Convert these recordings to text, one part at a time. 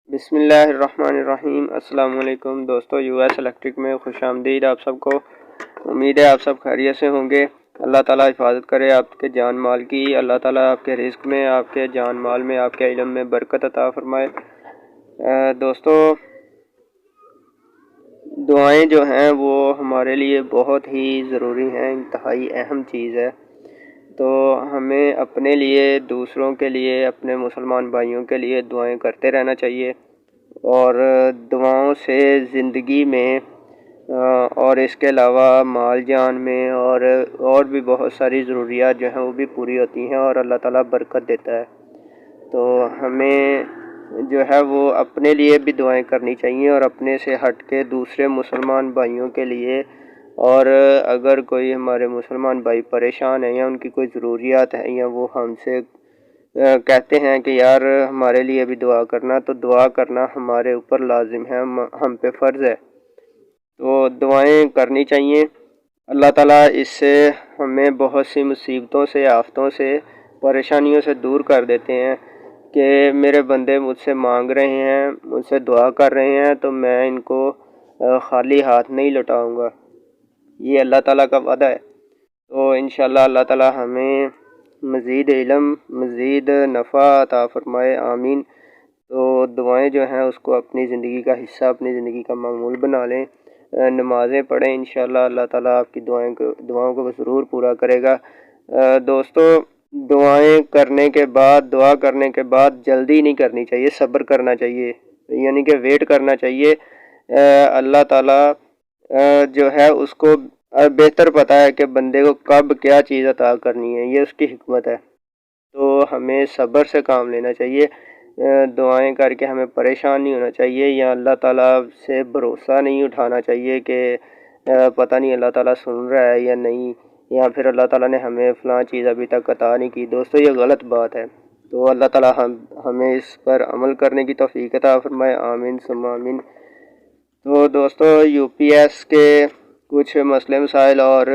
बिस्मिल्लाहिर्रहमानिर्रहीम। अस्सलाम वालेकुम दोस्तों, यूएस इलेक्ट्रिक में खुशामदीद आप सबको। उम्मीद है आप सब खैरियत से होंगे। अल्लाह ताला हिफाजत करे आपके जान माल की। अल्लाह ताला आपके रिस्क में, आपके जान माल में, आपके इल्म में बरकत अता फरमाए। दोस्तों, दुआएं जो हैं वो हमारे लिए बहुत ही ज़रूरी हैं, इंतहाई अहम चीज़ है। तो हमें अपने लिए, दूसरों के लिए, अपने मुसलमान भाइयों के लिए दुआएं करते रहना चाहिए। और दुआओं से ज़िंदगी में और इसके अलावा माल जान में और भी बहुत सारी ज़रूरियात जो हैं वो भी पूरी होती हैं और अल्लाह ताला बरकत देता है। तो हमें जो है वो अपने लिए भी दुआएं करनी चाहिए और अपने से हट के दूसरे मुसलमान भाइयों के लिए। और अगर कोई हमारे मुसलमान भाई परेशान है या उनकी कोई ज़रूरियात है या वो हमसे कहते हैं कि यार हमारे लिए भी दुआ करना, तो दुआ करना हमारे ऊपर लाजिम है, हम पे फ़र्ज़ है। तो दुआएं करनी चाहिए। अल्लाह ताला इससे हमें बहुत सी मुसीबतों से, आफ़तों से, परेशानियों से दूर कर देते हैं कि मेरे बंदे मुझसे मांग रहे हैं, मुझसे दुआ कर रहे हैं, तो मैं इनको खाली हाथ नहीं लौटाऊंगा। ये अल्लाह ताला का वादा है। तो इंशाअल्लाह अल्लाह ताला हमें मज़ीद इल्म, मज़ीद नफ़ा अता फ़रमाए, आमीन। तो दुआएं जो हैं उसको अपनी ज़िंदगी का हिस्सा, अपनी ज़िंदगी का मामूल बना लें। नमाज़ें पढ़ें, इंशाअल्लाह अल्लाह ताला आपकी दुआओं को ज़रूर पूरा करेगा। दोस्तों, दुआ करने के बाद जल्दी नहीं करनी चाहिए, सब्र करना चाहिए, यानी कि वेट करना चाहिए। अल्लाह ताला जो है उसको बेहतर पता है कि बंदे को कब क्या चीज़ अता करनी है, ये उसकी हिकमत है। तो हमें सब्र से काम लेना चाहिए। दुआएं करके हमें परेशान नहीं होना चाहिए या अल्लाह ताला से भरोसा नहीं उठाना चाहिए कि पता नहीं अल्लाह ताला सुन रहा है या नहीं, या फिर अल्लाह ताला ने हमें फ़लाँ चीज़ अभी तक अता नहीं की। दोस्तों, ये गलत बात है। तो अल्लाह ताला हमें इस पर अमल करने की तौफ़ीक अता फ़रमाए, आमीन सुम्मा आमीन। तो दोस्तों, यूपीएस के कुछ मसले मसाइल और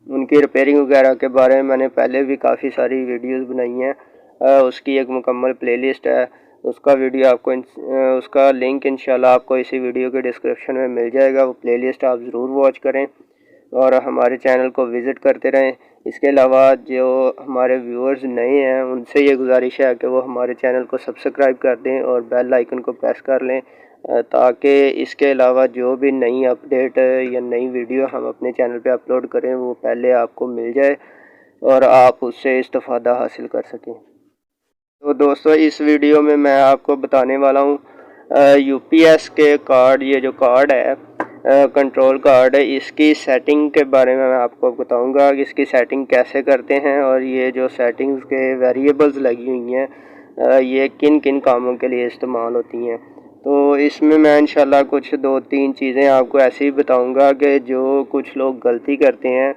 उनकी रिपेयरिंग वगैरह के बारे में मैंने पहले भी काफ़ी सारी वीडियोस बनाई हैं। उसकी एक मुकम्मल प्लेलिस्ट है, उसका लिंक इंशाल्लाह आपको इसी वीडियो के डिस्क्रिप्शन में मिल जाएगा। वो प्लेलिस्ट आप ज़रूर वॉच करें और हमारे चैनल को विज़िट करते रहें। इसके अलावा जो हमारे व्यूअर्स नए हैं उनसे ये गुजारिश है कि वो हमारे चैनल को सब्सक्राइब कर दें और बेल आइकन को प्रेस कर लें, ताकि इसके अलावा जो भी नई अपडेट या नई वीडियो हम अपने चैनल पे अपलोड करें वो पहले आपको मिल जाए और आप उससे इस्तेफ़ादा हासिल कर सकें। तो दोस्तों, इस वीडियो में मैं आपको बताने वाला हूँ यूपीएस के कार्ड, ये जो कार्ड है कंट्रोल कार्ड है, इसकी सेटिंग के बारे में मैं आपको बताऊंगा कि इसकी सेटिंग कैसे करते हैं और ये जो सेटिंग्स के वेरिएबल्स लगी हुई हैं ये किन किन कामों के लिए इस्तेमाल होती हैं। तो इसमें मैं इंशाल्लाह कुछ 2-3 चीज़ें आपको ऐसे ही बताऊंगा कि जो कुछ लोग गलती करते हैं।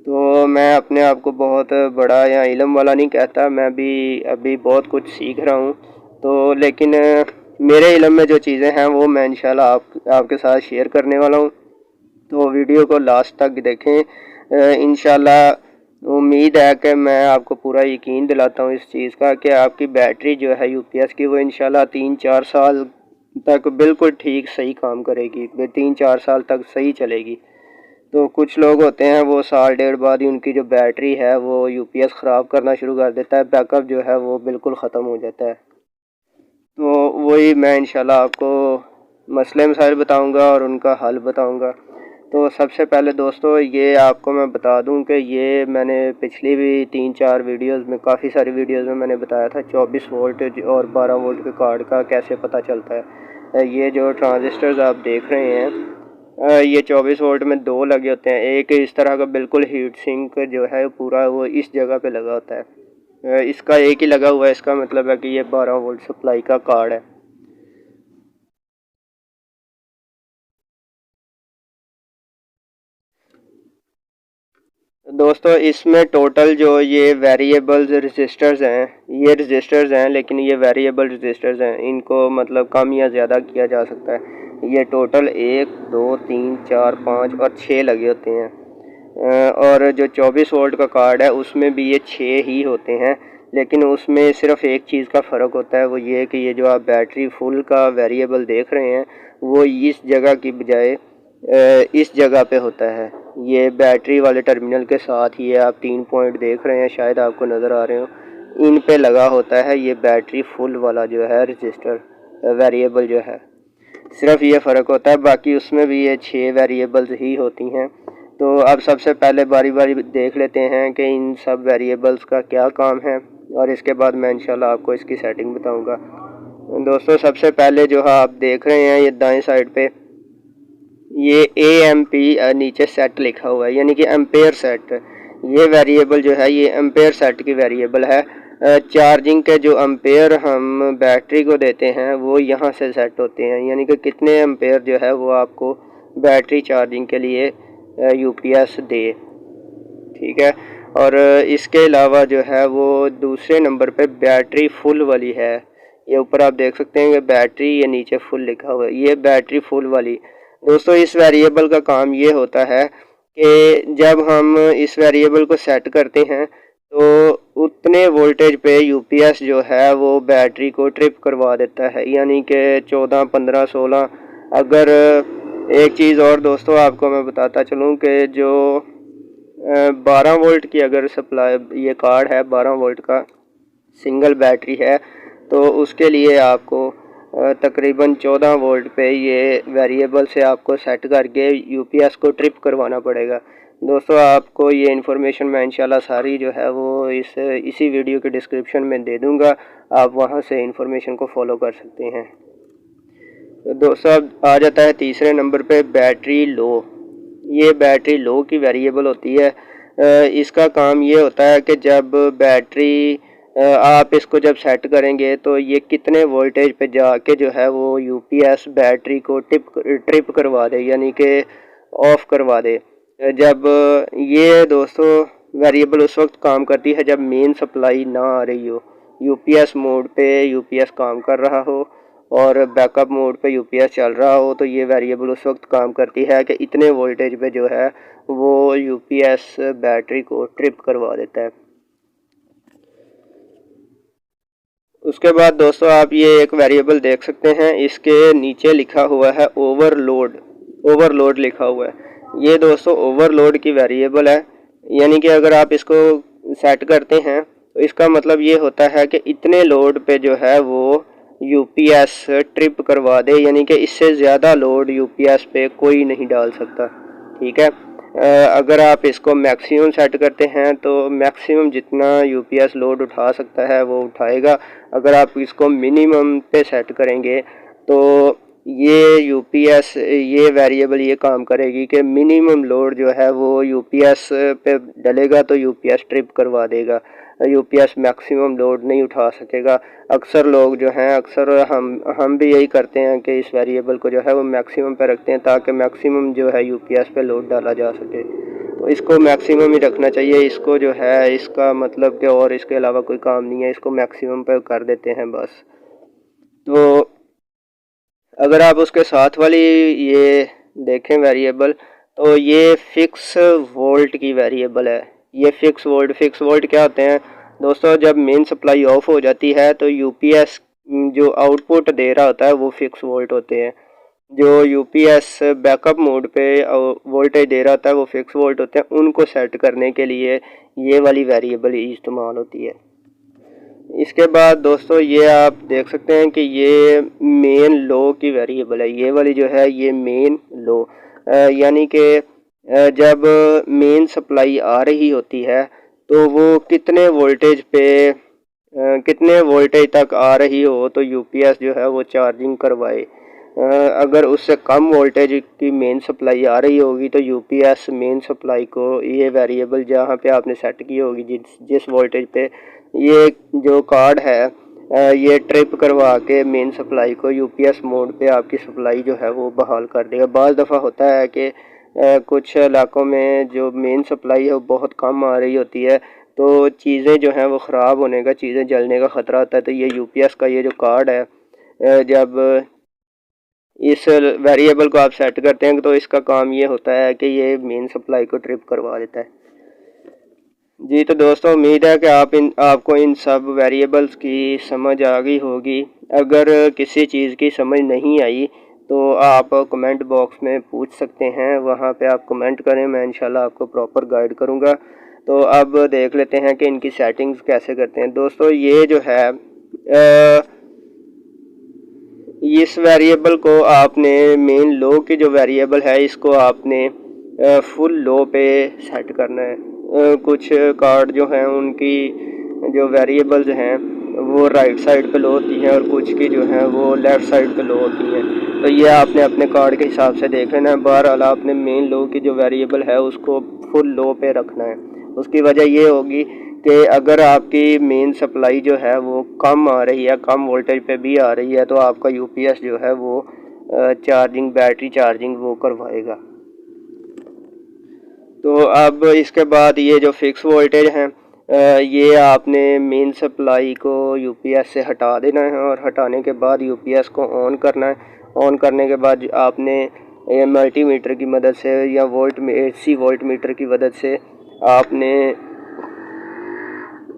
तो मैं अपने आप को बहुत बड़ा या इल्म वाला नहीं कहता, मैं भी अभी बहुत कुछ सीख रहा हूँ। तो लेकिन मेरे इल्म में जो चीज़ें हैं वो मैं इंशाल्लाह आपके साथ शेयर करने वाला हूँ। तो वीडियो को लास्ट तक देखें। इंशाल्लाह उम्मीद है कि मैं आपको पूरा यकीन दिलाता हूँ इस चीज़ का कि आपकी बैटरी जो है यूपीएस की वो इंशाल्लाह 3-4 साल तक बिल्कुल ठीक सही काम करेगी, 3-4 साल तक सही चलेगी। तो कुछ लोग होते हैं वो साल डेढ़ बाद ही उनकी जो बैटरी है वो यूपीएस ख़राब करना शुरू कर देता है, बैकअप जो है वो बिल्कुल ख़त्म हो जाता है। तो वही मैं इंशाल्लाह आपको मसले मसाइल बताऊंगा और उनका हल बताऊंगा। तो सबसे पहले दोस्तों, ये आपको मैं बता दूं कि ये मैंने पिछली भी 3-4 वीडियोस में, काफ़ी सारी वीडियोस में मैंने बताया था 24 वोल्ट और 12 वोल्ट के कार्ड का कैसे पता चलता है। ये जो ट्रांजिस्टर्स आप देख रहे हैं ये 24 वोल्ट में 2 लगे होते हैं। एक इस तरह का बिल्कुल हीट सिंक जो है पूरा वो इस जगह पे लगा होता है, इसका एक ही लगा हुआ है। इसका मतलब है कि ये 12 वोल्ट सप्लाई का कार्ड है। दोस्तों, इसमें टोटल जो ये वेरिएबल्स रजिस्टर्स हैं, ये रजिस्टर्स हैं लेकिन ये वेरिएबल रजिस्टर्स हैं, इनको मतलब कम या ज़्यादा किया जा सकता है। ये टोटल 1 2 3 4 5 और 6 लगे होते हैं। और जो 24 वोल्ट का कार्ड है उसमें भी ये 6 ही होते हैं। लेकिन उसमें सिर्फ एक चीज़ का फ़र्क होता है, वो ये है कि ये जो आप बैटरी फुल का वेरिएबल देख रहे हैं वो इस जगह की बजाय इस जगह पे होता है। ये बैटरी वाले टर्मिनल के साथ ही आप 3 पॉइंट देख रहे हैं, शायद आपको नज़र आ रहे हो, इन पे लगा होता है ये बैटरी फुल वाला जो है रजिस्टर वेरिएबल जो है। सिर्फ ये फ़र्क होता है, बाकी उसमें भी ये 6 वेरिएबल्स ही होती हैं। तो अब सबसे पहले बारी बारी देख लेते हैं कि इन सब वेरिएबल्स का क्या काम है, और इसके बाद मैं इंशाल्लाह आपको इसकी सेटिंग बताऊंगा। दोस्तों सबसे पहले जो है आप देख रहे हैं ये दाएं साइड पे ये AMP नीचे सेट लिखा हुआ है, यानी कि एम्पेयर सेट। ये वेरिएबल जो है ये एम्पेयर सेट की वेरिएबल है। चार्जिंग के जो एम्पेयर हम बैटरी को देते हैं वो यहाँ से सेट होते हैं, यानी कि कितने एम्पेयर जो है वो आपको बैटरी चार्जिंग के लिए UPS दे, ठीक है। और इसके अलावा जो है वो दूसरे नंबर पे बैटरी फुल वाली है। ये ऊपर आप देख सकते हैं कि बैटरी, ये नीचे फुल लिखा हुआ है, ये बैटरी फुल वाली। दोस्तों इस वेरिएबल का काम ये होता है कि जब हम इस वेरिएबल को सेट करते हैं तो उतने वोल्टेज पे UPS जो है वो बैटरी को ट्रिप करवा देता है, यानी कि 14, 15, 16। अगर एक चीज़ और दोस्तों आपको मैं बताता चलूँ कि जो 12 वोल्ट की अगर सप्लाई, ये कार्ड है 12 वोल्ट का सिंगल बैटरी है, तो उसके लिए आपको तकरीबन 14 वोल्ट पे ये वेरिएबल से आपको सेट करके UPS को ट्रिप करवाना पड़ेगा। दोस्तों आपको ये इन्फॉर्मेशन मैं इंशाल्लाह सारी जो है वो इसी वीडियो के डिस्क्रिप्शन में दे दूंगा, आप वहां से इन्फॉर्मेशन को फॉलो कर सकते हैं। तो दोस्तों अब आ जाता है तीसरे नंबर पे बैटरी लो। ये बैटरी लो की वेरिएबल होती है। इसका काम ये होता है कि जब बैटरी आप इसको जब सेट करेंगे तो ये कितने वोल्टेज पे जाके जो है वो UPS बैटरी को ट्रिप करवा दे, यानी कि ऑफ करवा दे। जब ये दोस्तों वेरिएबल उस वक्त काम करती है जब मेन सप्लाई ना आ रही हो, UPS मोड पे UPS काम कर रहा हो और बैकअप मोड पे UPS चल रहा हो, तो ये वेरिएबल उस वक्त काम करती है कि इतने वोल्टेज पे जो है वो UPS बैटरी को ट्रिप करवा देता है। उसके बाद दोस्तों आप ये एक वेरिएबल देख सकते हैं, इसके नीचे लिखा हुआ है ओवरलोड, ओवरलोड लिखा हुआ है। ये दोस्तों ओवरलोड की वेरिएबल है, यानी कि अगर आप इसको सेट करते हैं तो इसका मतलब ये होता है कि इतने लोड पे जो है वो UPS ट्रिप करवा दे, यानी कि इससे ज़्यादा लोड UPS पे कोई नहीं डाल सकता, ठीक है। अगर आप इसको मैक्सिमम सेट करते हैं तो मैक्सिमम जितना UPS लोड उठा सकता है वो उठाएगा। अगर आप इसको मिनिमम पे सेट करेंगे तो ये UPS, ये वेरिएबल ये काम करेगी कि मिनिमम लोड जो है वो UPS पे डलेगा तो UPS ट्रिप करवा देगा, UPS मैक्सिमम लोड नहीं उठा सकेगा। अक्सर लोग जो हैं, अक्सर हम भी यही करते हैं कि इस वेरिएबल को जो है वो मैक्सिमम पे रखते हैं ताकि मैक्सिमम जो है UPS पे लोड डाला जा सके। तो इसको मैक्सिमम ही रखना चाहिए, इसको जो है इसका मतलब कि और इसके अलावा कोई काम नहीं है, इसको मैक्सिमम पे कर देते हैं बस। तो अगर आप उसके साथ वाली ये देखें वेरिएबल, तो ये फिक्स वोल्ट की वेरिएबल है। ये फिक्स वोल्ट क्या होते हैं दोस्तों, जब मेन सप्लाई ऑफ हो जाती है तो UPS जो आउटपुट दे रहा होता है वो फिक्स वोल्ट होते हैं। जो UPS बैकअप मोड पे वोल्टेज दे रहा होता है वो फिक्स वोल्ट होते हैं। उनको सेट करने के लिए ये वाली वेरिएबल इस्तेमाल होती है। इसके बाद दोस्तों ये आप देख सकते हैं कि ये मेन लो की वेरिएबल है। ये वाली जो है ये मेन लो, यानी कि जब मेन सप्लाई आ रही होती है तो वो कितने वोल्टेज पे कितने वोल्टेज तक आ रही हो तो UPS जो है वो चार्जिंग करवाए। अगर उससे कम वोल्टेज की मेन सप्लाई आ रही होगी तो UPS मेन सप्लाई को, ये वेरिएबल जहाँ पे आपने सेट की होगी जिस वोल्टेज पे, ये जो कार्ड है ये ट्रिप करवा के मेन सप्लाई को UPS मोड पे आपकी सप्लाई जो है वो बहाल कर देगा। बाज़ दफ़ा होता है कि कुछ इलाकों में जो मेन सप्लाई है वो बहुत कम आ रही होती है, तो चीज़ें जो हैं वो ख़राब होने का, चीज़ें जलने का ख़तरा होता है। तो ये UPS का ये जो कार्ड है, जब इस वेरिएबल को आप सेट करते हैं तो इसका काम ये होता है कि ये मेन सप्लाई को ट्रिप करवा देता है। जी तो दोस्तों, उम्मीद है कि आपको इन सब वेरिएबल्स की समझ आ गई होगी। अगर किसी चीज़ की समझ नहीं आई तो आप कमेंट बॉक्स में पूछ सकते हैं, वहाँ पे आप कमेंट करें, मैं इंशाल्लाह आपको प्रॉपर गाइड करूँगा। तो अब देख लेते हैं कि इनकी सेटिंग्स कैसे करते हैं। दोस्तों ये जो है इस वेरिएबल को आपने मेन लो की जो वेरिएबल है इसको आपने फुल लो पे सेट करना है। कुछ कार्ड जो हैं उनकी जो वेरिएबल्स हैं वो राइट साइड पे लो होती हैं और कुछ की जो है वो लेफ़्ट साइड पे लो होती हैं। तो ये आपने अपने कार्ड के हिसाब से देख लेना है। बहरहाल आपने मेन लो की जो वेरिएबल है उसको फुल लो पे रखना है। उसकी वजह ये होगी कि अगर आपकी मेन सप्लाई जो है वो कम आ रही है, कम वोल्टेज पे भी आ रही है, तो आपका यूपीएस जो है वो चार्जिंग, बैटरी चार्जिंग वो करवाएगा। तो अब इसके बाद ये जो फिक्स वोल्टेज हैं, ये आपने मेन सप्लाई को यूपीएस से हटा देना है और हटाने के बाद यूपीएस को ऑन करना है। ऑन करने के बाद आपने मल्टीमीटर की मदद से या एसी वोल्ट मीटर की मदद से आपने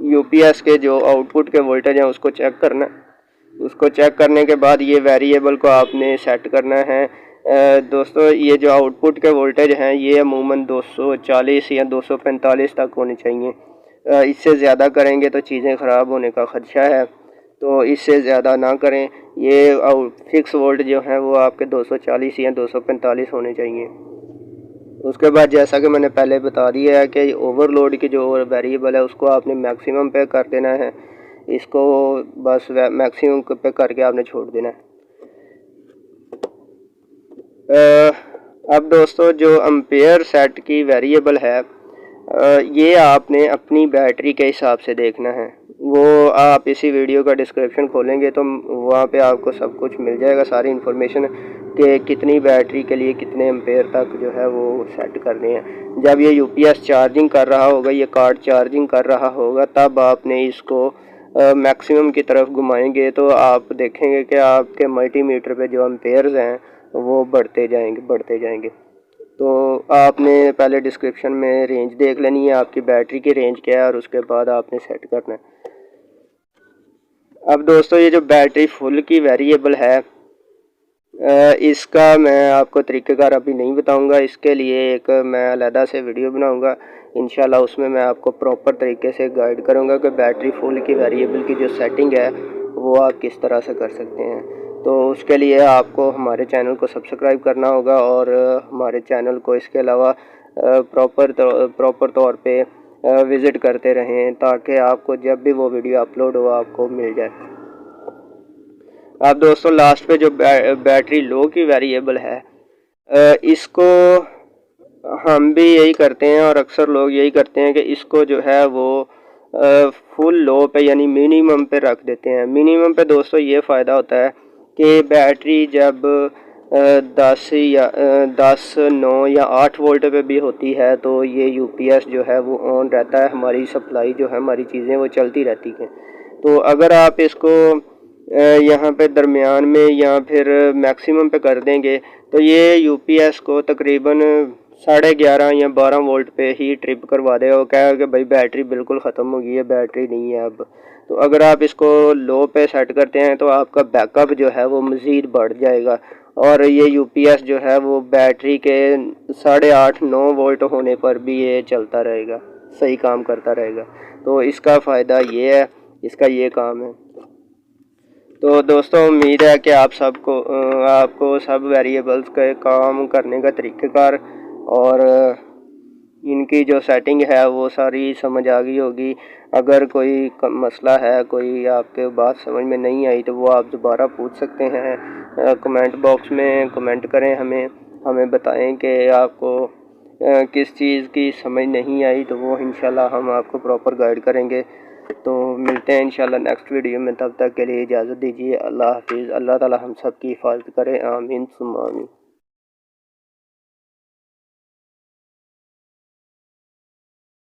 यूपीएस के जो आउटपुट के वोल्टेज हैं उसको चेक करना है। उसको चेक करने के बाद ये वेरिएबल को आपने सेट करना है। दोस्तों ये जो आउटपुट के वोल्टेज हैं ये अमूमन 240 या 245 तक होने चाहिए। इससे ज़्यादा करेंगे तो चीज़ें ख़राब होने का ख़दशा है, तो इससे ज़्यादा ना करें। ये फिक्स वोल्ट जो हैं वो आपके 240 या 245 होने चाहिए। उसके बाद जैसा कि मैंने पहले बता दिया है कि ओवरलोड की जो वेरिएबल है उसको आपने मैक्सिमम पे कर देना है। इसको बस मैक्सिमम पे करके आपने छोड़ देना है। अब दोस्तों जो एम्पेयर सेट की वेरिएबल है, ये आपने अपनी बैटरी के हिसाब से देखना है। वो आप इसी वीडियो का डिस्क्रिप्शन खोलेंगे तो वहाँ पे आपको सब कुछ मिल जाएगा, सारी इन्फॉर्मेशन कि कितनी बैटरी के लिए कितने एम्पेयर तक जो है वो सेट करने हैं। जब ये यूपीएस चार्जिंग कर रहा होगा, ये कार्ड चार्जिंग कर रहा होगा, तब आपने इसको मैक्सिमम की तरफ घुमाएंगे तो आप देखेंगे कि आपके मल्टीमीटर पे जो एम्पेयर्स हैं वो बढ़ते जाएंगे। तो आपने पहले डिस्क्रिप्शन में रेंज देख लेनी है, आपकी बैटरी की रेंज क्या है, और उसके बाद आपने सेट करना है। अब दोस्तों ये जो बैटरी फुल की वेरिएबल है, इसका मैं आपको तरीक़ेकार अभी नहीं बताऊंगा। इसके लिए एक मैं अलहदा से वीडियो बनाऊंगा इंशाल्लाह, उसमें मैं आपको प्रॉपर तरीके से गाइड करूंगा कि बैटरी फुल की वेरिएबल की जो सेटिंग है वो आप किस तरह से कर सकते हैं। तो उसके लिए आपको हमारे चैनल को सब्सक्राइब करना होगा और हमारे चैनल को इसके अलावा प्रॉपर तौर पे विज़िट करते रहें, ताकि आपको जब भी वो वीडियो अपलोड हो आपको मिल जाए। अब दोस्तों लास्ट पे जो बैटरी लो की वेरिएबल है, इसको हम भी यही करते हैं और अक्सर लोग यही करते हैं कि इसको जो है वो फुल लो पे यानी मिनिमम पे रख देते हैं। मिनिमम पे दोस्तों ये फ़ायदा होता है कि बैटरी जब 10, 9 या 8 वोल्ट पे भी होती है तो ये यूपीएस जो है वो ऑन रहता है, हमारी सप्लाई जो है, हमारी चीज़ें वो चलती रहती हैं। तो अगर आप इसको यहाँ पे दरमियान में या फिर मैक्सिमम पे कर देंगे तो ये यूपीएस को तकरीबन 11.5 या 12 वोल्ट पे ही ट्रिप करवा देगा। वो कहेगा कि भाई बैटरी बिल्कुल ख़त्म हो गई है, बैटरी नहीं है अब। तो अगर आप इसको लो पे सेट करते हैं तो आपका बैकअप जो है वो मज़ीद बढ़ जाएगा और ये यूपीएस जो है वो बैटरी के 8.5 9 वोल्ट होने पर भी ये चलता रहेगा, सही काम करता रहेगा। तो इसका फ़ायदा ये है, इसका ये काम है। तो दोस्तों उम्मीद है कि आपको सब वेरिएबल्स के काम करने का तरीक़ेकार और इनकी जो सेटिंग है वो सारी समझ आ गई होगी। अगर कोई मसला है, कोई आपके बात समझ में नहीं आई, तो वो आप दोबारा पूछ सकते हैं। कमेंट बॉक्स में कमेंट करें, हमें बताएं कि आपको किस चीज़ की समझ नहीं आई, तो वो इंशाल्लाह हम आपको प्रॉपर गाइड करेंगे। तो मिलते हैं इंशाल्लाह नेक्स्ट वीडियो में, तब तक के लिए इजाज़त दीजिए। अल्लाह हाफिज़। अल्लाह ताला हम सब की हिफाजत करे, आमीन सुम्मा आमीन।